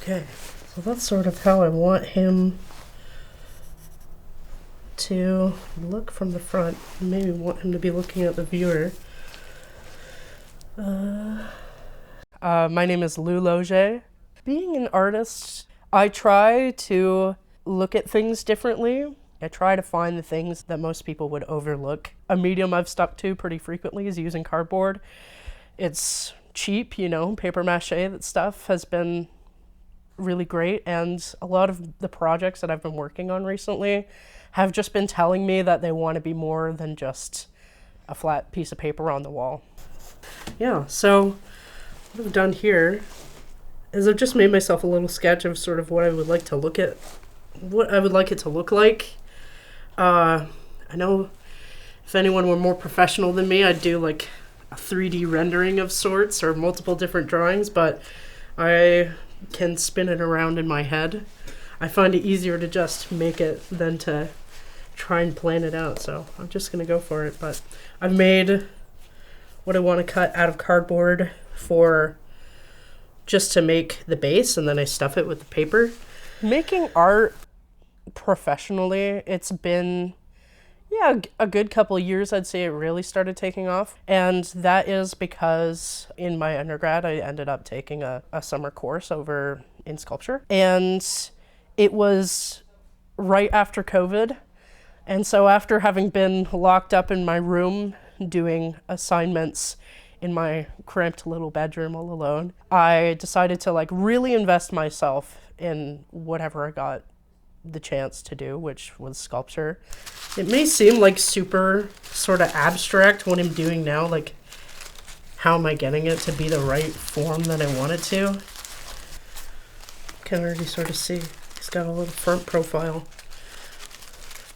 Okay, so that's sort of how I want him to look from the front. Maybe want him to be looking at the viewer. My name is Losier. Being an artist, I try to look at things differently. I try to find the things that most people would overlook. A medium I've stuck to pretty frequently is using cardboard. It's cheap, you know, papier-mache, that stuff has been really great, and a lot of the projects that I've been working on recently have just been telling me that they want to be more than just a flat piece of paper on the wall. Yeah, so what I've done here is I've just made myself a little sketch of sort of what I would like to look at, what I would like it to look like. I know if anyone were more professional than me, I'd do like a 3D rendering of sorts or multiple different drawings, but I can spin it around in my head. I find it easier to just make it than to try and plan it out, so I'm just gonna go for it. But I've made what I want to cut out of cardboard for just to make the base, and then I stuff it with the paper. Making art professionally, it's been a good couple of years. I'd say it really started taking off, and that is because in my undergrad I ended up taking a summer course over in sculpture, and it was right after COVID. And so after having been locked up in my room doing assignments in my cramped little bedroom all alone, I decided to like really invest myself in whatever I got the chance to do, which was sculpture. It may seem like super sort of abstract what I'm doing now, like how am I getting it to be the right form that I want it to. You can already sort of see he's got a little front profile.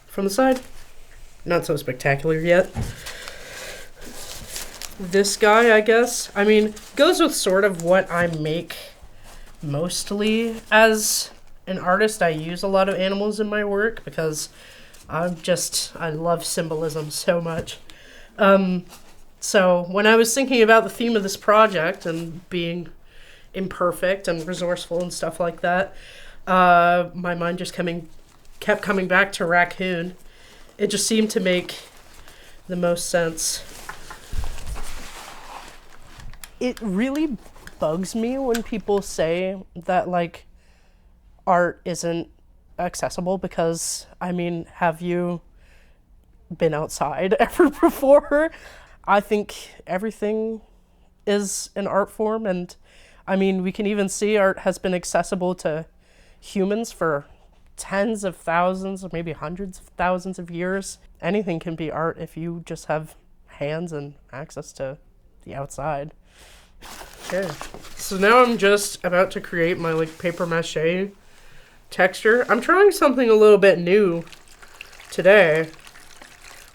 From the side, not so spectacular yet. This guy, I guess, I mean, goes with sort of what I make mostly as an artist. I use a lot of animals in my work because I love symbolism so much. So when I was thinking about the theme of this project and being imperfect and resourceful and stuff like that, my mind just kept coming back to raccoon. It just seemed to make the most sense. It really bugs me when people say that like art isn't accessible, because I mean, have you been outside ever before? I think everything is an art form, and I mean, we can even see art has been accessible to humans for tens of thousands or maybe hundreds of thousands of years. Anything can be art if you just have hands and access to the outside. Okay, so now I'm just about to create my like papier-mache texture. I'm trying something a little bit new today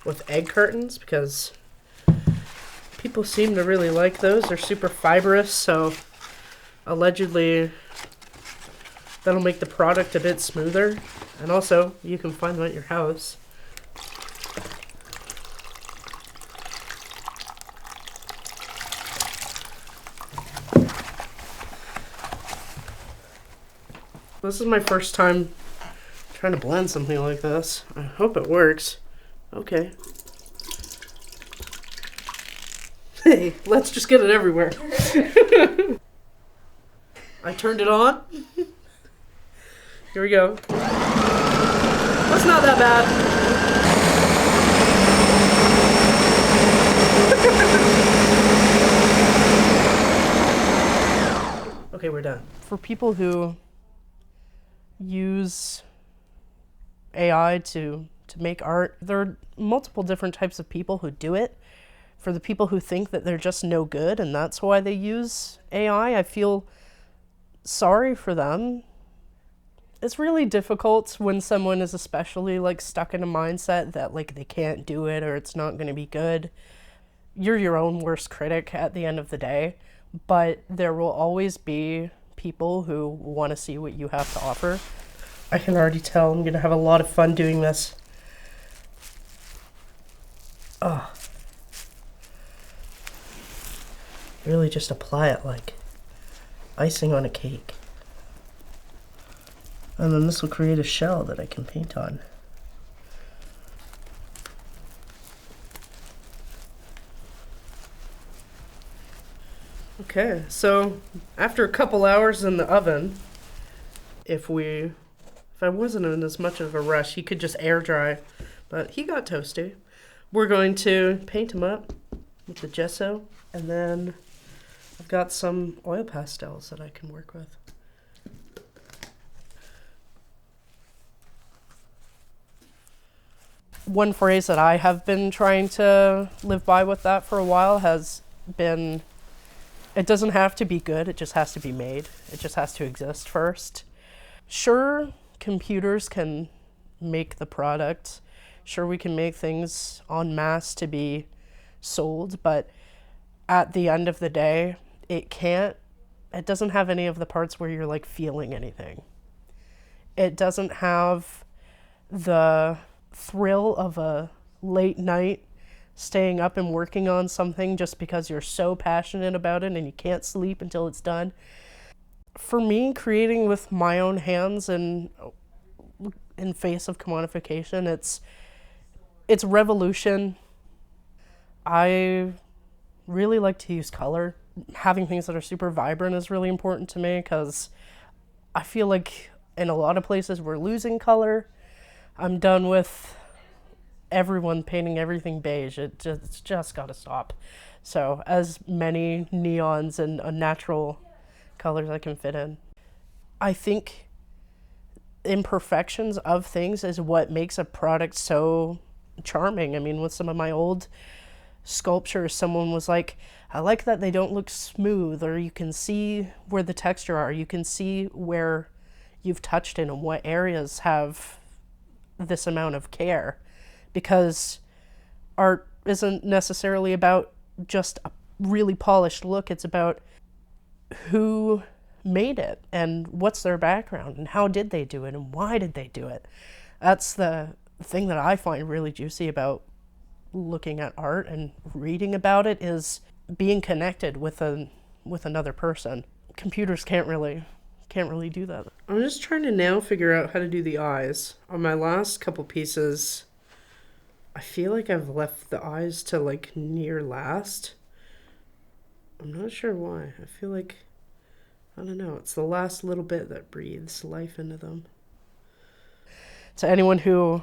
with egg cartons because people seem to really like those. They're super fibrous, so allegedly that'll make the product a bit smoother. And also, you can find them at your house. This is my first time trying to blend something like this. I hope it works. Okay. Hey, let's just get it everywhere. I turned it on. Here we go. That's not that bad. Okay, we're done. For people who use AI to make art, there are multiple different types of people who do it. For the people who think that they're just no good and that's why they use AI, I feel sorry for them. It's really difficult when someone is especially like stuck in a mindset that like they can't do it or it's not going to be good. You're your own worst critic at the end of the day, but there will always be people who want to see what you have to offer. I can already tell I'm going to have a lot of fun doing this. Oh. Really just apply it like icing on a cake. And then this will create a shell that I can paint on. Okay, so after a couple hours in the oven, if I wasn't in as much of a rush, he could just air dry, but he got toasty. We're going to paint him up with the gesso, and then I've got some oil pastels that I can work with. One phrase that I have been trying to live by with that for a while has been, it doesn't have to be good, it just has to be made. It just has to exist first. Sure, computers can make the product. Sure, we can make things en masse to be sold, but at the end of the day, it doesn't have any of the parts where you're like feeling anything. It doesn't have the thrill of a late night staying up and working on something just because you're so passionate about it and you can't sleep until it's done. For me, creating with my own hands and in face of commodification, it's revolution. I really like to use color. Having things that are super vibrant is really important to me because I feel like in a lot of places we're losing color. I'm done with everyone painting everything beige. It's just got to stop. So as many neons and natural colors I can fit in. I think imperfections of things is what makes a product so charming. I mean, with some of my old sculptures, someone was like, I like that they don't look smooth, or you can see where the texture are. You can see where you've touched in and what areas have this amount of care, because art isn't necessarily about just a really polished look. It's about who made it and what's their background and how did they do it and why did they do it. That's the thing that I find really juicy about looking at art and reading about it, is being connected with another person. Computers can't really do that. I'm just trying to now figure out how to do the eyes. On my last couple pieces, I feel like I've left the eyes to like near last. I'm not sure why. I feel like, I don't know, it's the last little bit that breathes life into them. To anyone who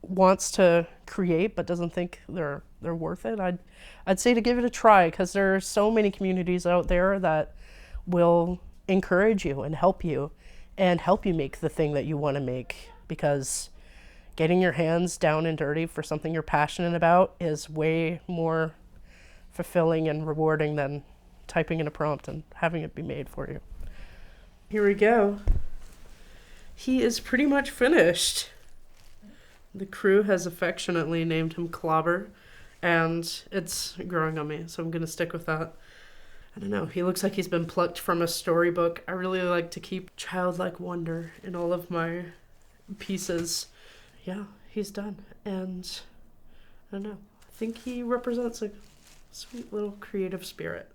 wants to create but doesn't think they're worth it, I'd say to give it a try, because there are so many communities out there that will encourage you and help you make the thing that you want to make, because getting your hands down and dirty for something you're passionate about is way more fulfilling and rewarding than typing in a prompt and having it be made for you. Here we go. He is pretty much finished. The crew has affectionately named him Clobber, and it's growing on me, so I'm going to stick with that. I don't know, he looks like he's been plucked from a storybook. I really like to keep childlike wonder in all of my pieces. Yeah, he's done, and I don't know, I think he represents a sweet little creative spirit.